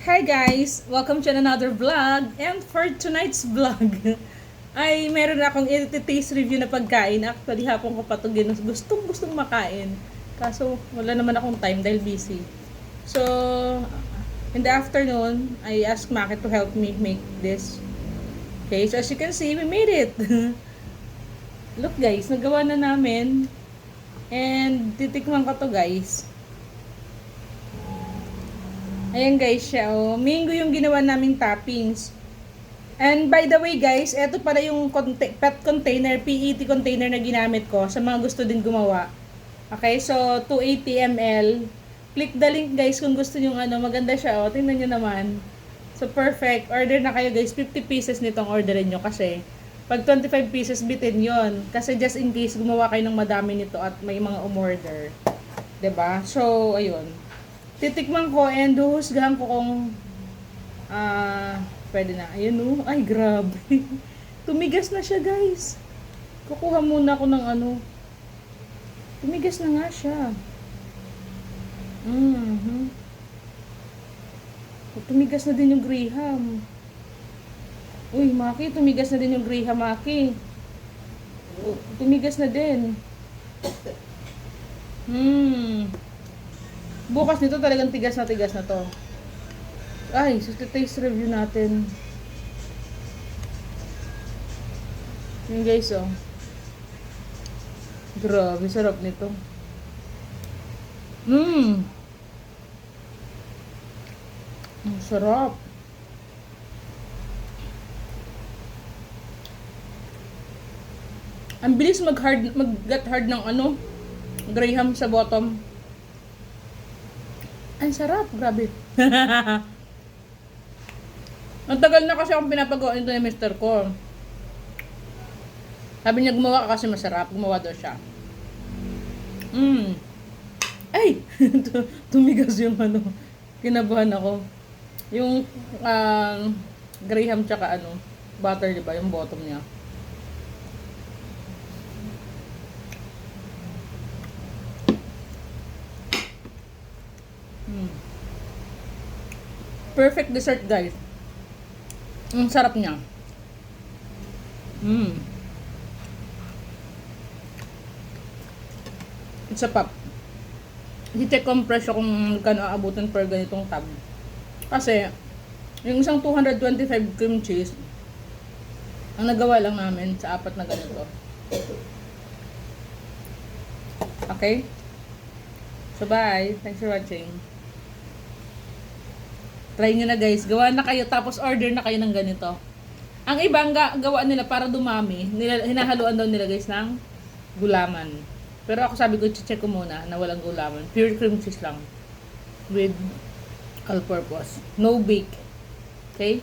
Hi guys! Welcome to another vlog. And for tonight's vlog, ay meron akong taste review na pagkain. Actually, hapon ko pa ito gustong makain. Kaso, wala naman akong time dahil busy. So, in the afternoon, I asked Maki to help me make this. Okay, so as you can see, we made it. Look guys, nagawa na namin. And titikman ko to guys. Ayan guys siya, oh. Mango yung ginawa naming toppings. And by the way guys, eto pala yung PET container, PET container na ginamit ko sa mga gusto din gumawa. Okay, so 280 ml. Click the link guys kung gusto nyo maganda siya, oh. Tingnan nyo naman. So perfect. Order na kayo guys, 50 pieces nitong orderin nyo kasi pag 25 pieces bitin yon. Kasi just in case gumawa kayo ng madami nito at may mga umorder. 'Di ba? So ayun. Titikman ko and huhusgahan ko kung pwede na. Ayun oh. Ay, grabe. Tumigas na siya, guys. Kukuha muna ako ng Tumigas na nga siya. Tumigas na din yung Graham. Uy, Maki, tumigas na din yung Graham, Maki. Tumigas na din. Bukas nito talagang tigas na to. Ay, so taste review natin. Yun guys, oh. Grabe, sarap nito. Ang sarap. Ang bilis mag-get hard ng Graham sa bottom. Ang sarap, grabe. Ang tagal na kasi akong pinapagawa nito ni Mr. ko. Sabi niya gumawa ka kasi masarap. Gumawa daw siya. Ay! Tumigas yung kinabahan ako. Yung Graham tsaka butter, diba? Yung bottom niya. Perfect dessert guys. Ang sarap niya. It's a pop. I-check ko ang presyo kung kano aabutan per ganitong tab. Kasi yung isang 225 cream cheese ang nagawa lang namin sa 4 na ganito. Okay? So bye. Thanks for watching. Try nyo na guys. Gawa na kayo tapos order na kayo ng ganito. Ang ibang gawa nila para dumami, hinahaluan daw nila guys ng gulaman. Pero ako sabi ko, check ko muna na walang gulaman. Pure cream cheese lang. With all purpose. No bake. Okay?